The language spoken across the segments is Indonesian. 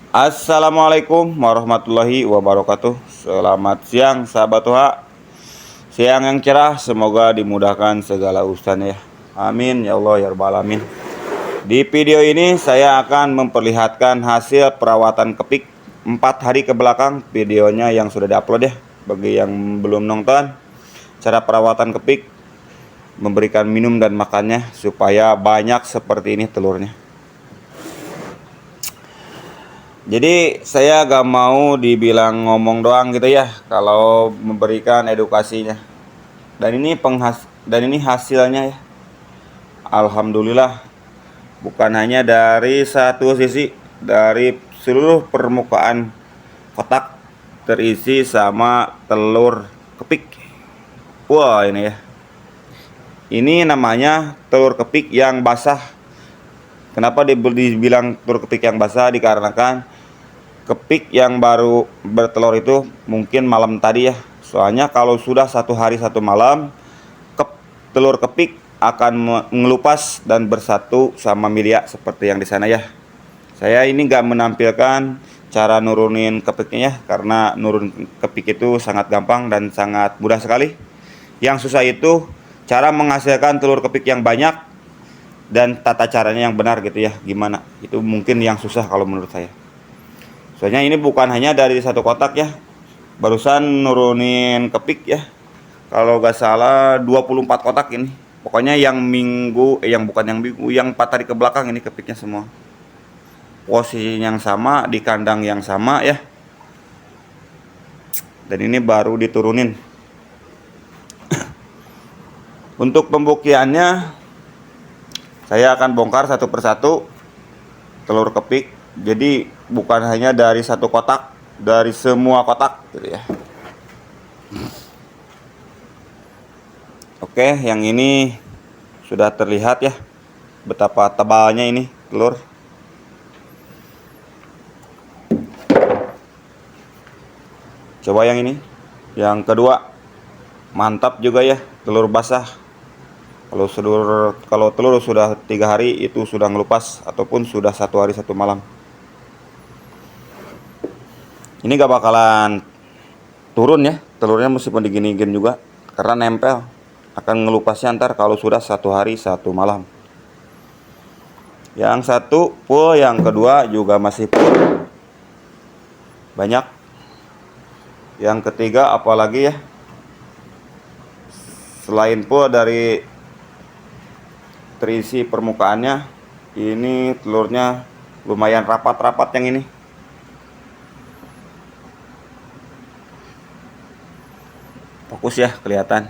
Assalamualaikum warahmatullahi wabarakatuh. Selamat siang sahabat Tuha. Siang yang cerah, semoga dimudahkan segala urusannya ya. Amin ya Allah ya rabbal alamin. Di video ini saya akan memperlihatkan hasil perawatan kepik 4 hari ke belakang. Videonya yang sudah diupload ya. Bagi yang belum nonton, cara perawatan kepik, memberikan minum dan makannya supaya banyak seperti ini telurnya. Jadi saya gak mau dibilang ngomong doang gitu ya kalau memberikan edukasinya. Dan ini hasilnya ya. Alhamdulillah, bukan hanya dari satu sisi, dari seluruh permukaan kotak terisi sama telur kepik. Wah, ini ya. Ini namanya telur kepik yang basah. Kenapa dibilang telur kepik yang basah? Dikarenakan kepik yang baru bertelur itu mungkin malam tadi ya. Soalnya kalau sudah 1 hari 1 malam, telur kepik akan mengelupas dan bersatu sama milia seperti yang di sana ya. Saya ini gak menampilkan cara nurunin kepiknya ya, karena nurun kepik itu sangat gampang dan sangat mudah sekali. Yang susah itu cara menghasilkan telur kepik yang banyak dan tata caranya yang benar gitu ya. Gimana? Itu mungkin yang susah kalau menurut saya. Soalnya ini bukan hanya dari satu kotak ya. Barusan nurunin kepik ya. Kalau gak salah 24 kotak ini. Pokoknya yang yang 4 hari ke belakang ini kepiknya semua. Posisinya yang sama, di kandang yang sama ya. Dan ini baru diturunin. Untuk pembuktiannya, saya akan bongkar satu persatu telur kepik. Jadi bukan hanya dari satu kotak, dari semua kotak gitu ya. Oke, yang ini sudah terlihat ya betapa tebalnya ini telur. Coba yang ini, yang kedua, mantap juga ya, telur basah. Kalau telur sudah 3 hari itu sudah ngelupas ataupun sudah 1 hari 1 malam. Ini gak bakalan turun ya telurnya meskipun digini-gini juga, karena nempel. Akan ngelupasnya ntar kalau sudah 1 hari 1 malam. Yang satu full, yang kedua juga masih full. Banyak. Yang ketiga apalagi ya, selain full dari terisi permukaannya, ini telurnya lumayan rapat-rapat yang ini. Fokus ya, kelihatan.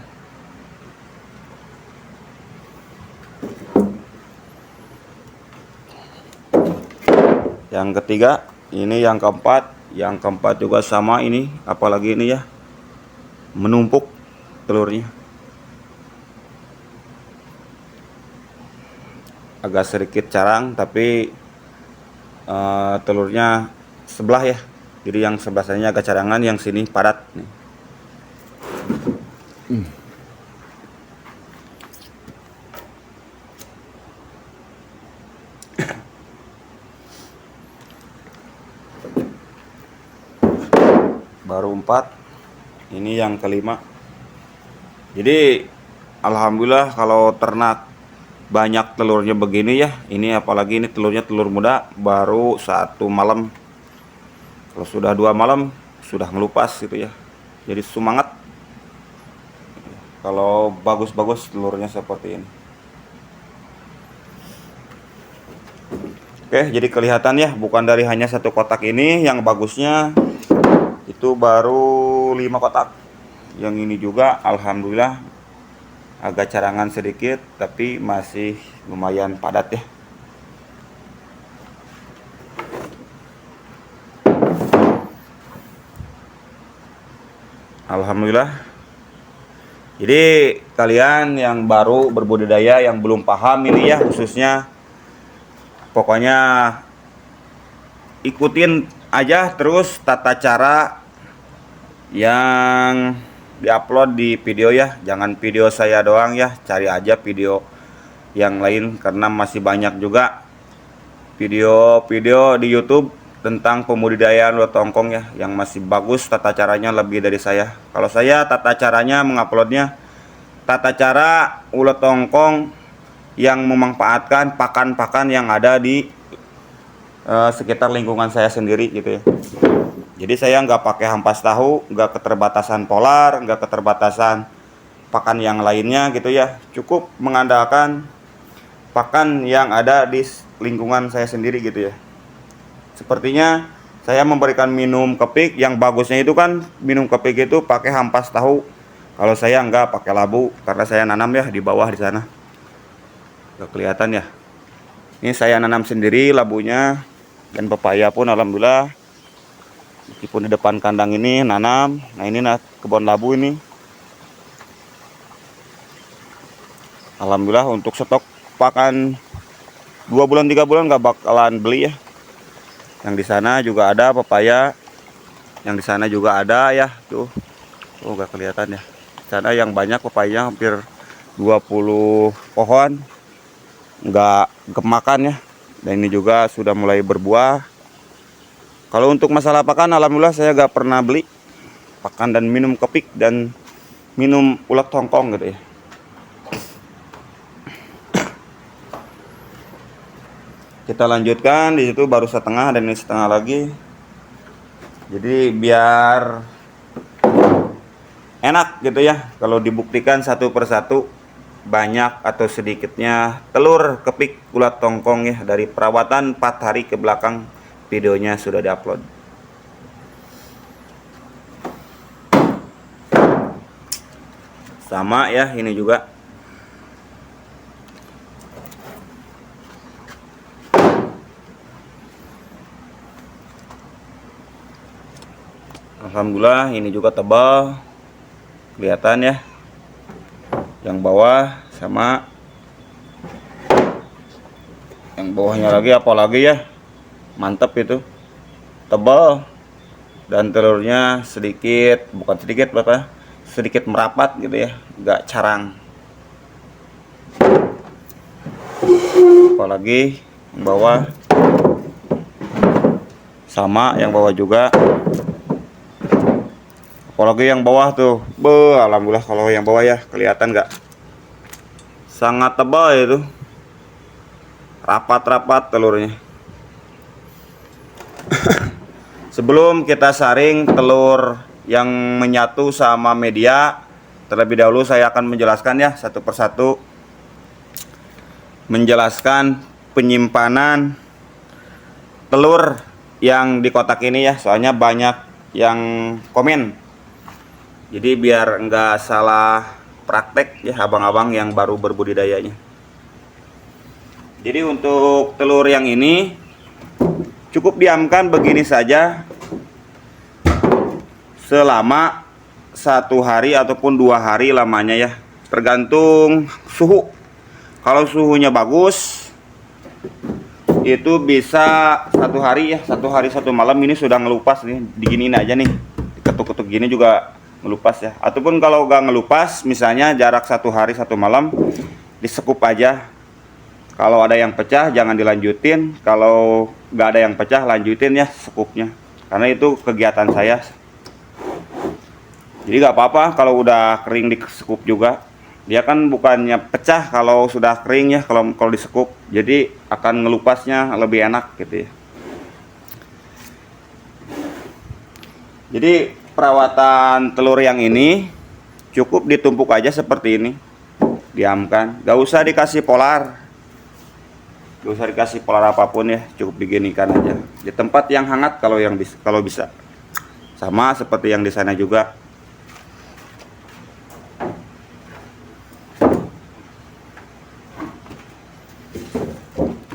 Yang ketiga, ini yang keempat juga sama ini, apalagi ini ya, menumpuk telurnya. Agak sedikit carang tapi telurnya sebelah ya. Jadi yang sebelah sananya agak carangan, yang sini padat nih. Baru 4, ini yang kelima. Jadi alhamdulillah kalau ternak banyak telurnya begini ya. Ini apalagi ini telurnya telur muda, baru 1 malam. Kalau sudah 2 malam sudah ngelupas gitu ya. Jadi semangat kalau bagus-bagus telurnya seperti ini. Oke, jadi kelihatan ya, bukan dari hanya satu kotak ini. Yang bagusnya itu baru 5 kotak. Yang ini juga alhamdulillah agak carangan sedikit tapi masih lumayan padat ya. Alhamdulillah. Jadi kalian yang baru berbudidaya, yang belum paham ini ya, khususnya pokoknya ikutin aja terus tata cara yang diupload di video ya. Jangan video saya doang ya, cari aja video yang lain karena masih banyak juga video-video di YouTube tentang pembudidayaan ulat tongkong ya, yang masih bagus tata caranya lebih dari saya. Kalau saya tata caranya menguploadnya tata cara ulat tongkong yang memanfaatkan pakan-pakan yang ada di sekitar lingkungan saya sendiri gitu ya. Jadi saya nggak pakai hampas tahu, nggak keterbatasan polar, nggak keterbatasan pakan yang lainnya gitu ya. Cukup mengandalkan pakan yang ada di lingkungan saya sendiri gitu ya. Sepertinya saya memberikan minum kepik, yang bagusnya itu kan minum kepik itu pakai hampas tahu. Kalau saya nggak pakai labu karena saya nanam ya di bawah di sana. Nggak kelihatan ya. Ini saya nanam sendiri labunya, dan pepaya pun alhamdulillah. Meskipun di depan kandang ini nanam. Nah ini kebun labu ini. Alhamdulillah untuk stok pakan 2 bulan 3 bulan nggak bakalan beli ya. Yang di sana juga ada pepaya, yang di sana juga ada ya tuh. Oh nggak kelihatan ya. Di sana yang banyak pepayanya hampir 20 pohon, nggak gemakan ya. Dan ini juga sudah mulai berbuah. Kalau untuk masalah pakan, alhamdulillah saya nggak pernah beli pakan dan minum kepik dan minum ulat tongkong gitu ya. Kita lanjutkan, di situ baru setengah dan ini setengah lagi. Jadi biar enak gitu ya kalau dibuktikan satu persatu banyak atau sedikitnya telur kepik ulat tongkong ya dari perawatan 4 hari ke belakang. Videonya sudah diupload. Sama ya ini juga. Alhamdulillah ini juga tebal, kelihatan ya. Yang bawah sama yang bawahnya lagi, apalagi ya, mantep itu, tebal dan telurnya sedikit, bukan sedikit Bapak, sedikit merapat gitu ya, nggak carang. Apalagi yang bawah sama, yang bawah juga. Apalagi yang bawah tuh, alhamdulillah kalau yang bawah ya kelihatan nggak, sangat tebal itu, rapat-rapat telurnya. Sebelum kita saring telur yang menyatu sama media, terlebih dahulu saya akan menjelaskan ya satu persatu, menjelaskan penyimpanan telur yang di kotak ini ya, soalnya banyak yang komen. Jadi biar enggak salah praktek ya abang-abang yang baru berbudidayanya. Jadi untuk telur yang ini cukup diamkan begini saja selama 1 hari ataupun 2 hari lamanya ya, tergantung suhu. Kalau suhunya bagus itu bisa 1 hari ya, 1 hari 1 malam ini sudah ngelupas nih, diginiin aja nih, diketuk-ketuk gini juga ngelupas ya. Ataupun kalau nggak ngelupas, misalnya jarak 1 hari 1 malam, disekup aja. Kalau ada yang pecah jangan dilanjutin, kalau nggak ada yang pecah lanjutin ya sekupnya, karena itu kegiatan saya. Jadi nggak apa-apa kalau udah kering disekup juga, dia kan bukannya pecah kalau sudah kering ya, kalau disekup, jadi akan ngelupasnya lebih enak gitu ya. Jadi perawatan telur yang ini cukup ditumpuk aja seperti ini, diamkan, gak usah dikasih polar, gak usah dikasih polar apapun ya, cukup diginikan aja di tempat yang hangat kalau bisa, sama seperti yang di sana juga.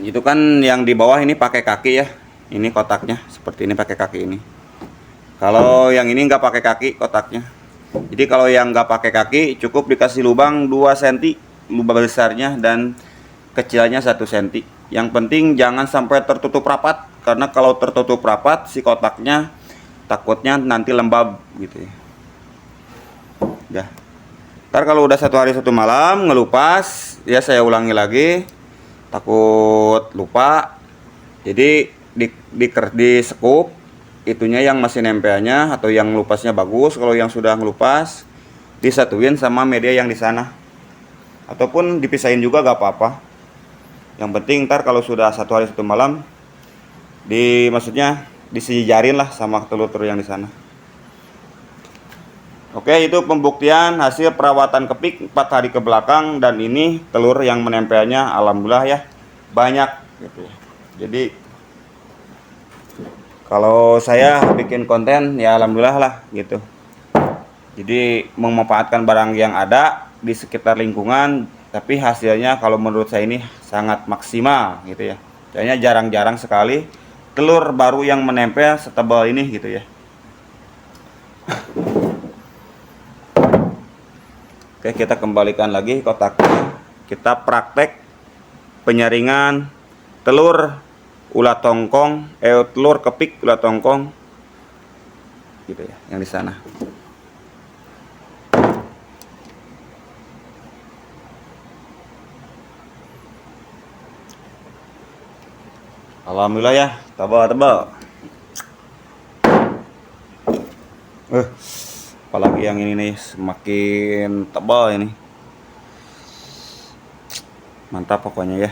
Itu kan yang di bawah ini pakai kaki ya, ini kotaknya seperti ini pakai kaki ini. Kalau yang ini nggak pakai kaki kotaknya. Jadi kalau yang nggak pakai kaki cukup dikasih lubang 2 cm, lubang besarnya dan kecilnya 1 cm. Yang penting jangan sampai tertutup rapat, karena kalau tertutup rapat si kotaknya takutnya nanti lembab gitu ya. Udah. Ntar kalau udah 1 hari 1 malam ngelupas, ya saya ulangi lagi, takut lupa. Jadi di sekup itunya yang masih nempelnya atau yang ngelupasnya bagus. Kalau yang sudah ngelupas disatuin sama media yang di sana, ataupun dipisahin juga gak apa-apa. Yang penting ntar kalau sudah 1 hari 1 malam maksudnya disejarin lah sama telur-telur yang di sana. Oke, itu pembuktian hasil perawatan kepik 4 hari ke belakang, dan ini telur yang menempelnya alhamdulillah ya banyak gitu. Jadi kalau saya bikin konten ya alhamdulillah lah gitu. Jadi memanfaatkan barang yang ada di sekitar lingkungan, tapi hasilnya kalau menurut saya ini sangat maksimal gitu ya. Kayaknya jarang-jarang sekali telur baru yang menempel setebal ini gitu ya. Oke, kita kembalikan lagi kotaknya. Kita praktek penyaringan telur ulat tongkong, telur kepik ulat tongkong gitu ya, yang di sana. Alhamdulillah ya, tebal-tebal. Apalagi yang ini nih semakin tebal ini. Mantap pokoknya ya.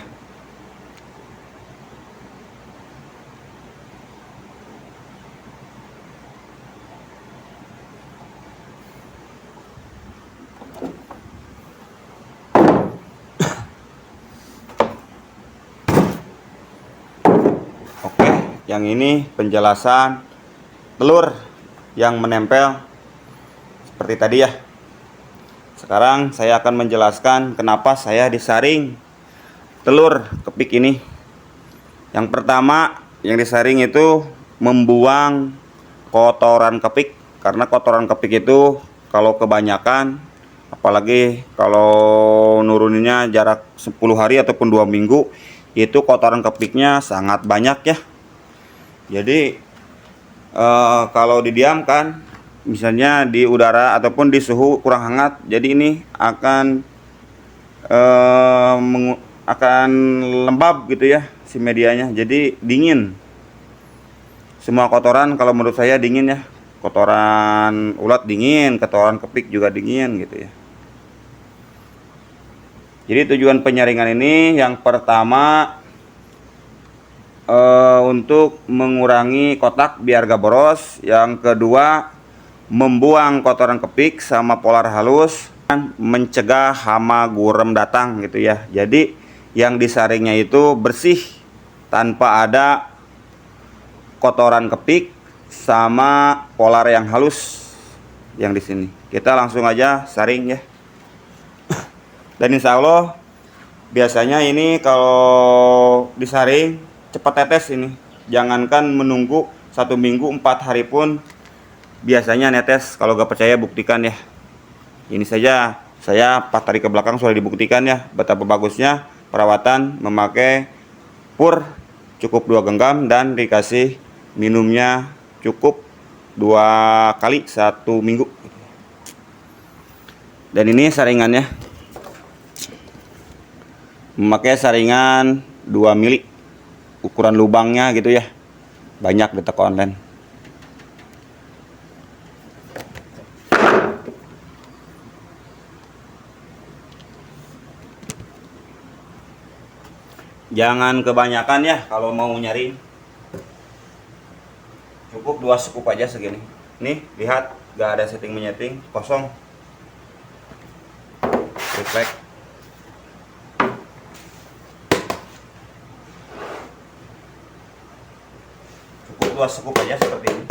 Oke, yang ini penjelasan telur yang menempel seperti tadi ya. Sekarang saya akan menjelaskan kenapa saya disaring telur kepik ini. Yang pertama, yang disaring itu membuang kotoran kepik, karena kotoran kepik itu kalau kebanyakan, apalagi kalau nuruninnya jarak 10 hari ataupun 2 minggu, itu kotoran kepiknya sangat banyak ya. Jadi kalau didiamkan misalnya di udara ataupun di suhu kurang hangat, jadi ini akan lembab gitu ya si medianya, jadi dingin. Semua kotoran kalau menurut saya dingin ya. Kotoran ulat dingin, kotoran kepik juga dingin gitu ya. Jadi tujuan penyaringan ini yang pertama untuk mengurangi kotak biar gak boros. Yang kedua membuang kotoran kepik sama polar halus, dan mencegah hama gurem datang gitu ya. Jadi yang disaringnya itu bersih tanpa ada kotoran kepik sama polar yang halus yang di sini. Kita langsung aja saring ya. Dan insya Allah biasanya ini kalau disaring cepat tetes ini. Jangankan menunggu 1 minggu, 4 hari pun biasanya netes. Kalau gak percaya buktikan ya. Ini saja saya 4 hari ke belakang sudah dibuktikan ya betapa bagusnya perawatan memakai pur cukup 2 genggam dan dikasih minumnya cukup 2 kali 1 minggu. Dan ini saringannya. Memakai saringan 2 mili, ukuran lubangnya gitu ya, banyak di toko online. Jangan kebanyakan ya kalau mau nyari, cukup 2 sekup aja segini. Nih lihat, gak ada setting menyeting, kosong, refleks. Cukup 2 sekup aja seperti ini.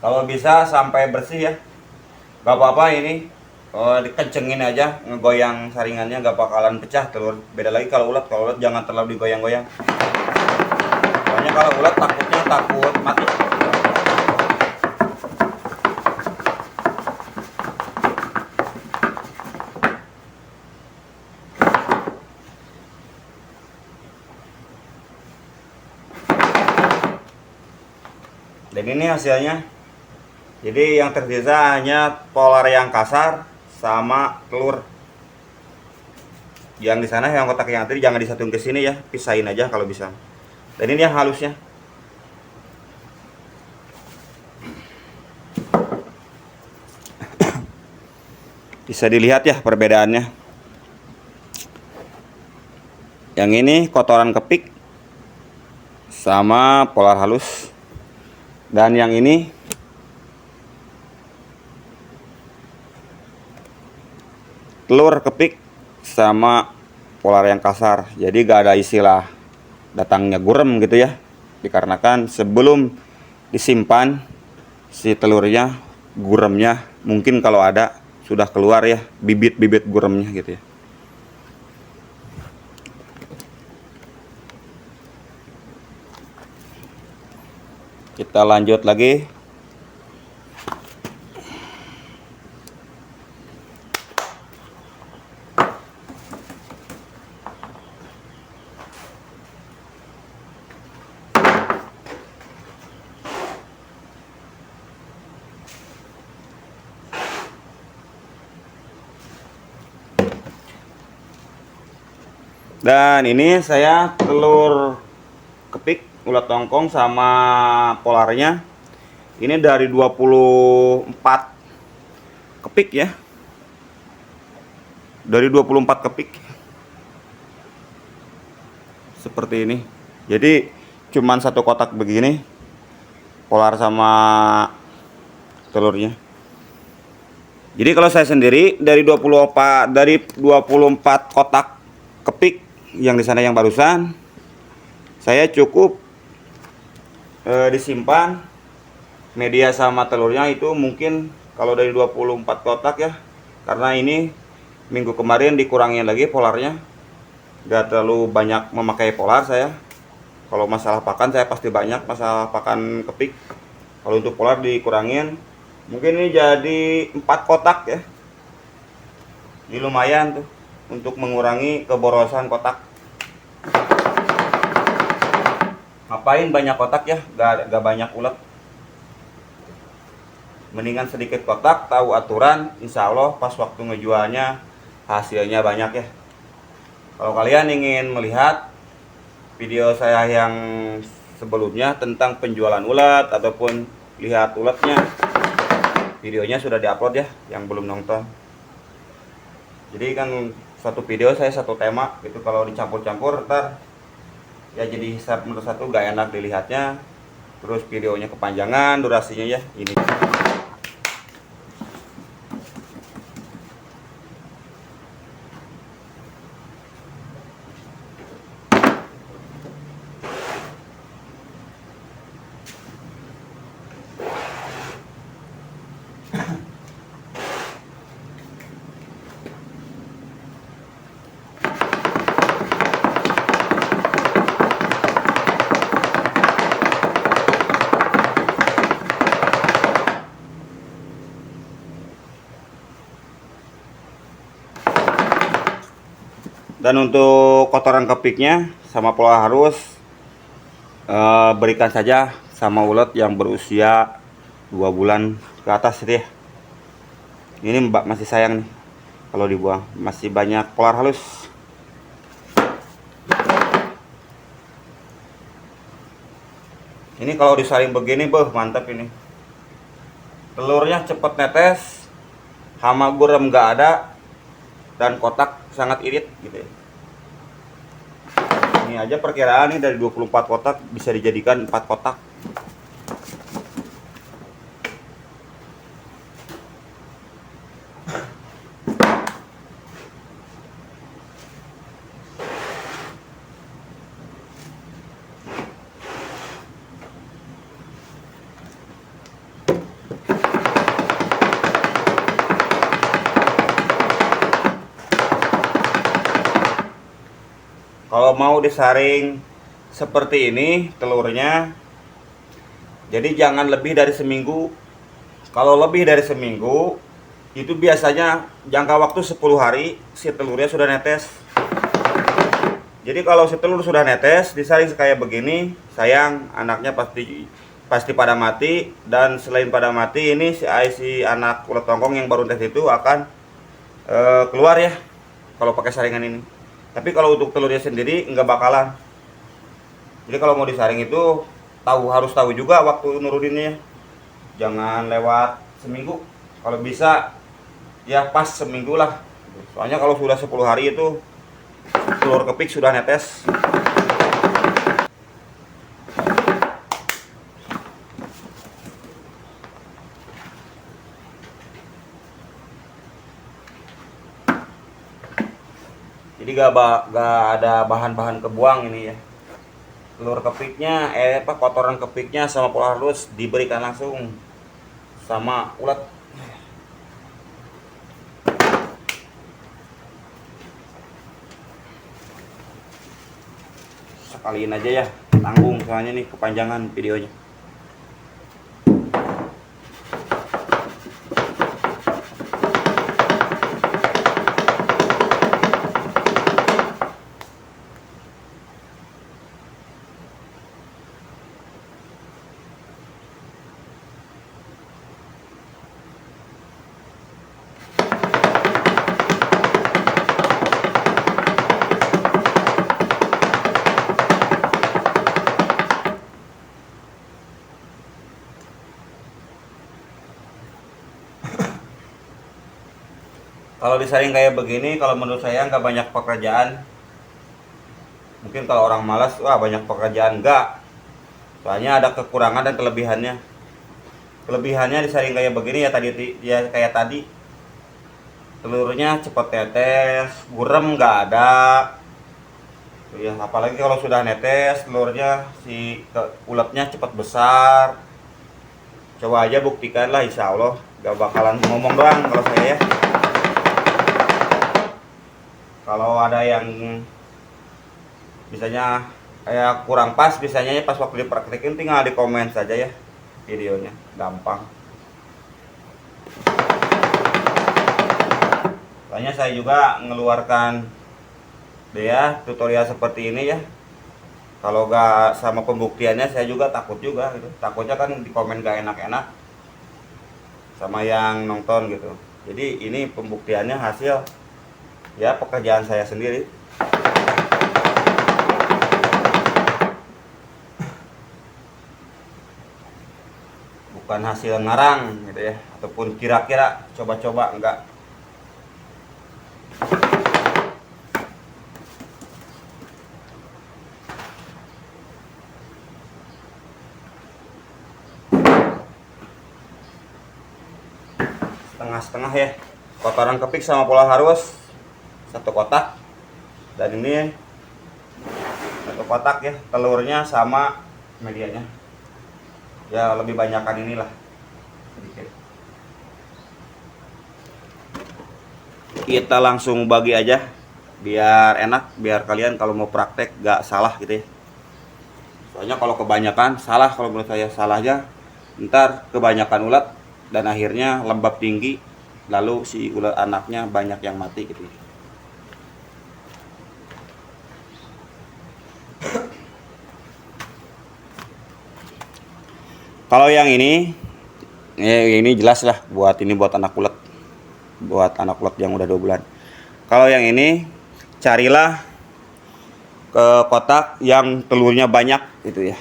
Kalau bisa sampai bersih ya, gak apa-apa ini. Dikencengin aja, ngegoyang saringannya, gak bakalan pecah telur. Beda lagi kalau ulat jangan terlalu digoyang-goyang. Soalnya kalau ulat takutnya takut mati. Dan ini hasilnya. Jadi yang tersisa hanya polar yang kasar sama telur. Yang di sana yang kotak yang tadi jangan disatuin ke sini ya, pisahin aja kalau bisa. Dan ini yang halusnya. Bisa dilihat ya perbedaannya. Yang ini kotoran kepik sama polar halus. Dan yang ini telur kepik sama polar yang kasar. Jadi gak ada istilah datangnya gurem gitu ya. Dikarenakan sebelum disimpan si telurnya, guremnya mungkin kalau ada sudah keluar ya, bibit-bibit guremnya gitu ya. Kita lanjut lagi. Dan ini saya telur kepik, ulat tongkong sama polarnya. Ini dari 24 kepik ya. Dari 24 kepik. Seperti ini. Jadi cuman satu kotak begini. Polar sama telurnya. Jadi kalau saya sendiri dari 24 kotak kepik yang di sana yang barusan, saya cukup disimpan media sama telurnya itu mungkin kalau dari 24 kotak ya, karena ini minggu kemarin dikurangin lagi polarnya, gak terlalu banyak memakai polar saya. Kalau masalah pakan saya pasti banyak masalah pakan kepik. Kalau untuk polar dikurangin, mungkin ini jadi 4 kotak ya. Ini lumayan tuh untuk mengurangi keborosan kotak. Ngapain banyak kotak ya, gak banyak ulat. Mendingan sedikit kotak, tahu aturan, insya Allah pas waktu ngejualnya hasilnya banyak ya. Kalau kalian ingin melihat video saya yang sebelumnya tentang penjualan ulat ataupun lihat ulatnya, videonya sudah diupload ya, yang belum nonton. Jadi kan satu video saya satu tema gitu, kalau dicampur-campur ntar ya jadi satu gak enak dilihatnya, terus videonya kepanjangan durasinya ya. Ini dan untuk kotoran kepiknya sama pola harus berikan saja sama ulat yang berusia 2 bulan ke atas ya. Ini mbak masih sayang nih kalau dibuang, masih banyak polar halus. Ini kalau disaring begini mantap ini. Telurnya cepet netes, hama gurem nggak ada, dan kotak sangat irit gitu ya. Ini aja perkiraan nih dari 24 kotak bisa dijadikan 4 kotak. Kalau mau disaring seperti ini telurnya, Jadi jangan lebih dari seminggu. Kalau lebih dari seminggu itu biasanya jangka waktu 10 hari si telurnya sudah netes. Jadi kalau si telur sudah netes disaring kayak begini, sayang anaknya pasti pada mati. Dan selain pada mati, ini si anak ulat tongkong yang baru netes itu akan keluar ya kalau pakai saringan ini. Tapi kalau untuk telurnya sendiri nggak bakalan. Jadi kalau mau disaring itu harus tahu juga waktu nuruninnya. Jangan lewat seminggu. Kalau bisa ya pas seminggu lah. Soalnya kalau sudah 10 hari itu telur kepik sudah netes. Jadi gak ada bahan-bahan kebuang ini ya. Telur kepiknya, kotoran kepiknya sama pola halus diberikan langsung sama ulat. Sekaliin aja ya, tanggung soalnya nih kepanjangan videonya. Kalau disaring kayak begini, kalau menurut saya nggak banyak pekerjaan. Mungkin kalau orang malas, wah banyak pekerjaan, enggak. Soalnya ada kekurangan dan kelebihannya. Kelebihannya disaring kayak begini ya kayak tadi. Telurnya cepat tetes, burem nggak ada. Ya, apalagi kalau sudah netes telurnya ulatnya cepat besar. Coba aja buktikan lah, insya Allah gak bakalan ngomong doang kalau saya ya. Kalau ada yang misalnya kayak kurang pas, misalnya pas waktu dipraktekin tinggal di komen saja ya videonya, gampang. Soalnya saya juga ngeluarkan tutorial seperti ini ya. Kalau gak sama pembuktiannya saya juga takut juga gitu. Takutnya kan di komen gak enak-enak sama yang nonton gitu. Jadi ini pembuktiannya hasil ya pekerjaan saya sendiri. Bukan hasil ngarang gitu ya, ataupun kira-kira coba-coba, enggak. Setengah-setengah ya, kotoran kepik sama pola harus satu kotak, dan ini satu kotak ya, telurnya sama medianya ya, lebih banyakan inilah sedikit. Kita langsung bagi aja biar enak, biar kalian kalau mau praktek gak salah gitu ya. Soalnya kalau kebanyakan salah, kalau menurut saya salahnya ntar kebanyakan ulat dan akhirnya lembab tinggi, lalu si ulat anaknya banyak yang mati gitu ya. Kalau yang ini jelas lah buat anak ulat yang udah 2 bulan. Kalau yang ini carilah ke kotak yang telurnya banyak gitu ya.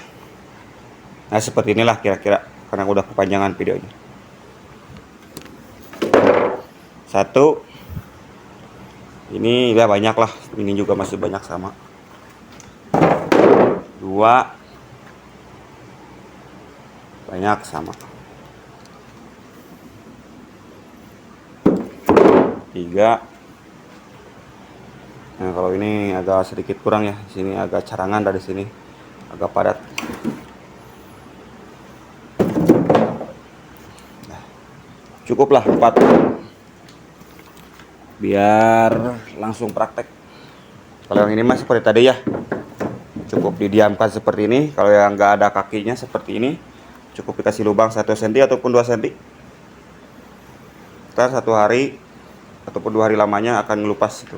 Nah seperti inilah kira-kira, karena udah kepanjangan videonya. 1, ini ya banyak lah, ini juga masih banyak sama. 2, banyak sama. 3. Nah kalau ini agak sedikit kurang ya, sini agak carangan, dari sini agak padat. Nah, cukuplah 4 biar langsung praktek. Kalau yang ini mah seperti tadi ya, cukup didiamkan seperti ini. Kalau yang nggak ada kakinya seperti ini, cukup dikasih lubang 1 cm ataupun 2 cm. Ntar 1 hari ataupun 2 hari lamanya akan ngelupas itu.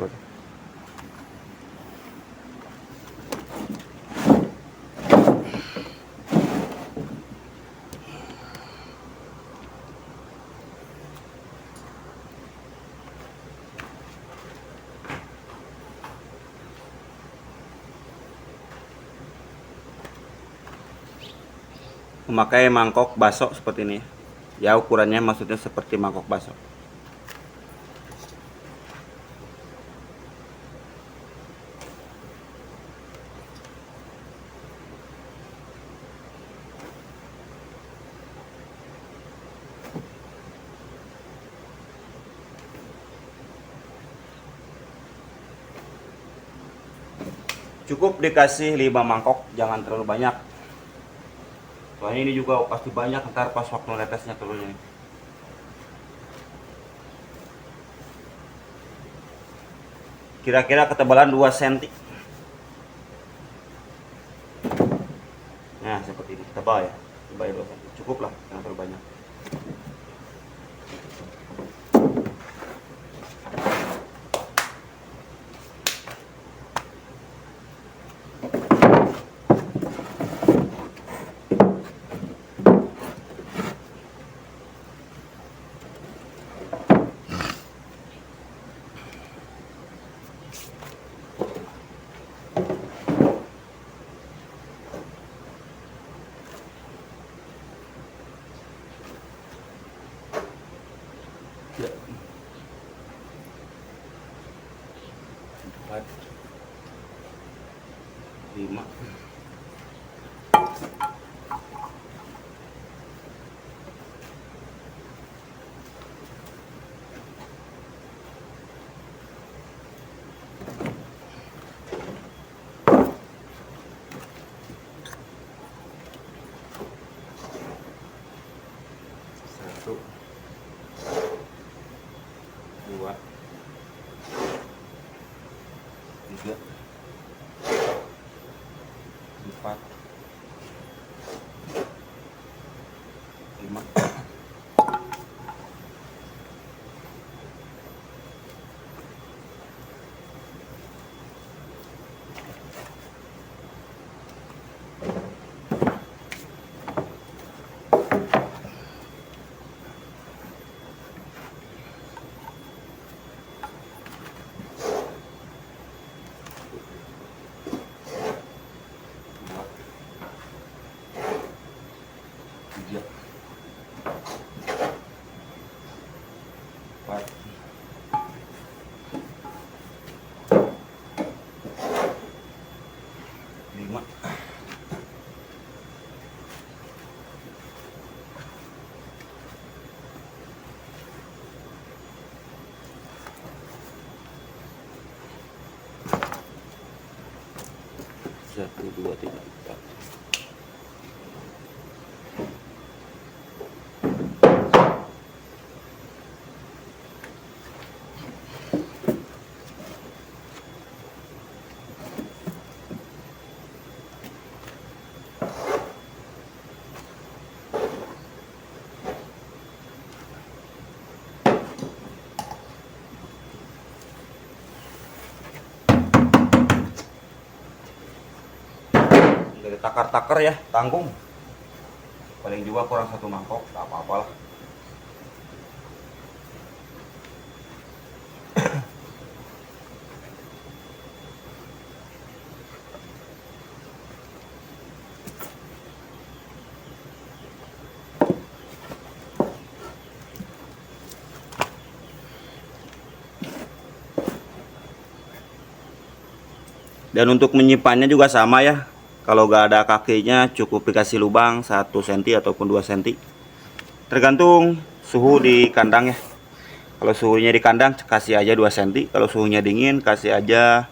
Memakai mangkok baso seperti ini ya, ukurannya maksudnya seperti mangkok baso. Cukup dikasih 5 mangkok, jangan terlalu banyak. Soalnya ini juga pasti banyak ntar pas waktu netesnya telurnya. Kira-kira ketebalan 2 cm. Nah, seperti ini. Tebal ya. Tebal 2 cm. Cukup lah, jangan terlalu banyak. Ya. 4 5 1 2 3 4 5. Tiga, 4, 5. Satu, dua, tiga, empat. Dari takar-takar ya, tanggung. Paling juga kurang 1 mangkok, tak apa-apa lah. Dan untuk menyimpannya juga sama ya. Kalau gak ada kakinya cukup dikasih lubang 1 cm ataupun 2 cm. Tergantung suhu di kandang ya. Kalau suhunya di kandang kasih aja 2 cm. Kalau suhunya dingin kasih aja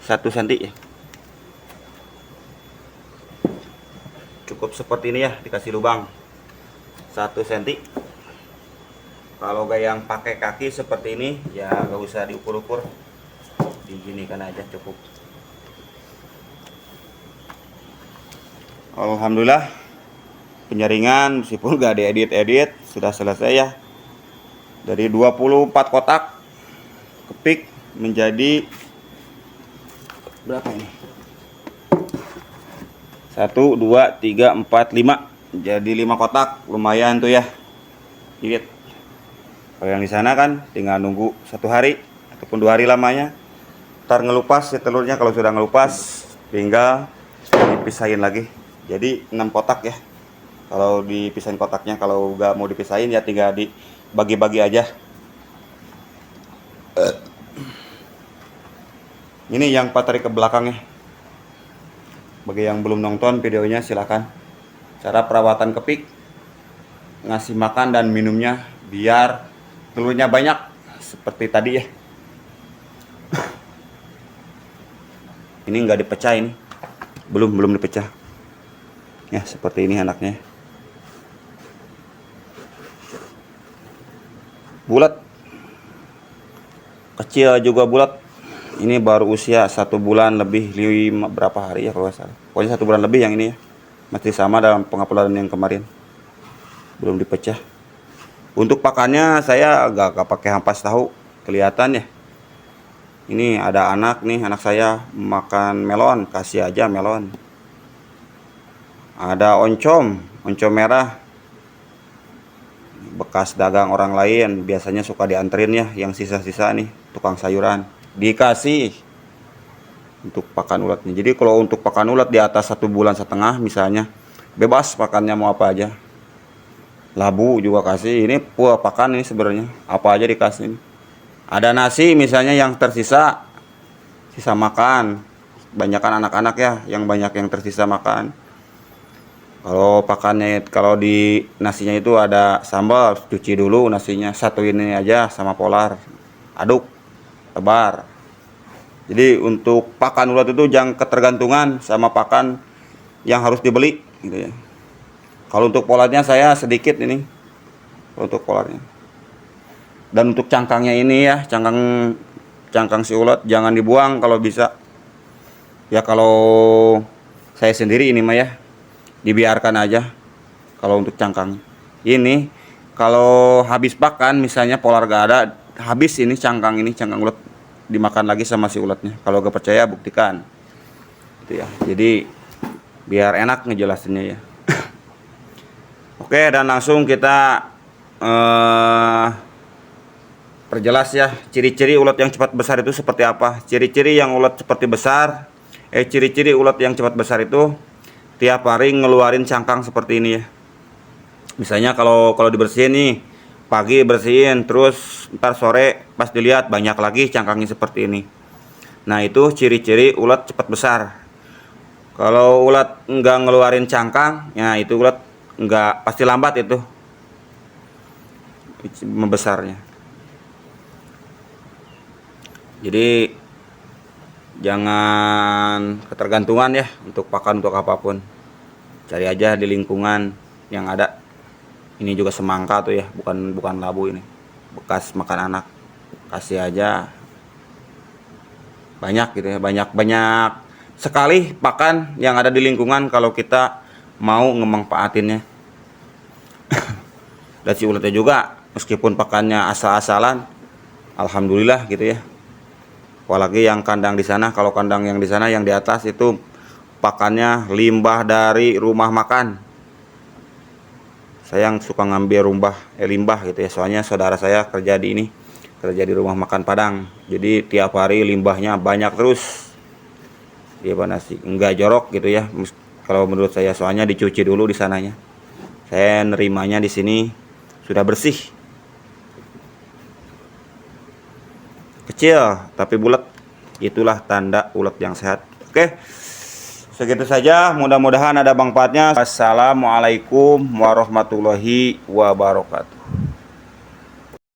1 cm ya. Cukup seperti ini ya, dikasih lubang 1 cm. Kalau gak yang pakai kaki seperti ini ya gak usah diukur-ukur, diginikan aja cukup. Alhamdulillah penyaringan, meskipun gak diedit-edit, sudah selesai ya. Dari 24 kotak kepik menjadi berapa ini? 1, 2, 3, 4, 5. Jadi 5 kotak, lumayan tuh ya. Jilid. Kalau yang di sana kan tinggal nunggu 1 hari ataupun 2 hari lamanya. Ntar ngelupas ya telurnya, kalau sudah ngelupas tinggal dipisahin lagi. Jadi 6 kotak ya. Kalau dipisahin kotaknya, kalau nggak mau dipisahin ya tinggal dibagi-bagi aja. Ini yang 4 hari ke belakangnya. Bagi yang belum nonton videonya silahkan. Cara perawatan kepik, ngasih makan dan minumnya biar telurnya banyak seperti tadi ya. Ini nggak dipecah, ini belum dipecah ya, seperti ini anaknya, bulat, kecil juga bulat. Ini baru usia 1 bulan lebih, 5 berapa hari ya kalau nggak salah, pokoknya 1 bulan lebih yang ini ya. Masih sama dalam penguploadan yang kemarin, belum dipecah. Untuk pakannya saya agak pakai ampas tahu, kelihatan ya. Ini ada anak nih, anak saya makan melon, kasih aja melon. Ada oncom merah, bekas dagang orang lain, biasanya suka dianterin ya, yang sisa-sisa nih, tukang sayuran, dikasih untuk pakan ulatnya. Jadi kalau untuk pakan ulat di atas 1,5 bulan misalnya, bebas pakannya mau apa aja. Labu juga kasih, ini pakan ini sebenarnya apa aja dikasih ini. Ada nasi misalnya yang tersisa, sisa makan, banyakan anak-anak ya yang banyak yang tersisa makan. Kalau pakannya, kalau di nasinya itu ada sambal, cuci dulu nasinya, satu ini aja sama polar, aduk, tebar. Jadi untuk pakan ulat itu jangan ketergantungan sama pakan yang harus dibeli gitu ya. Kalau untuk polarnya saya sedikit ini, untuk polarnya. Dan untuk cangkangnya ini ya, cangkang si ulat jangan dibuang kalau bisa. Ya kalau saya sendiri ini mah ya, dibiarkan aja. Kalau untuk cangkang ini, kalau habis pakan misalnya polar gak ada, habis ini cangkang ulat, dimakan lagi sama si ulatnya. Kalau gak percaya buktikan itu ya. Jadi biar enak ngejelasinnya ya. Oke, dan langsung kita perjelas ya, ciri-ciri ulat yang cepat besar itu seperti apa. Ciri-ciri yang ulat seperti besar, ciri-ciri ulat yang cepat besar itu tiap hari ngeluarin cangkang seperti ini ya. Misalnya kalau dibersihin nih, pagi bersihin, terus ntar sore pas dilihat banyak lagi cangkangnya seperti ini. Nah itu ciri-ciri ulat cepat besar. Kalau ulat nggak ngeluarin cangkang, ya itu ulat nggak, pasti lambat itu membesarnya. Jadi jangan ketergantungan ya untuk pakan, untuk apapun. Cari aja di lingkungan yang ada. Ini juga semangka tuh ya, bukan labu ini. Bekas makan anak. Kasih aja. Banyak gitu ya, banyak sekali pakan yang ada di lingkungan kalau kita mau ngemanfaatinnya. Dan si ulatnya juga meskipun pakannya asal-asalan, alhamdulillah gitu ya. Apalagi yang kandang di sana, kalau kandang yang di sana yang di atas itu pakannya limbah dari rumah makan. Saya yang suka ngambil limbah gitu ya, soalnya saudara saya kerja di rumah makan Padang. Jadi tiap hari limbahnya banyak terus. Dia nasi enggak jorok gitu ya. Kalau menurut saya, soalnya dicuci dulu di sananya. Saya nerimanya di sini sudah bersih. Kecil tapi bulat. Itulah tanda ulat yang sehat. Oke. Segitu saja, mudah-mudahan ada manfaatnya. Assalamualaikum warahmatullahi wabarakatuh.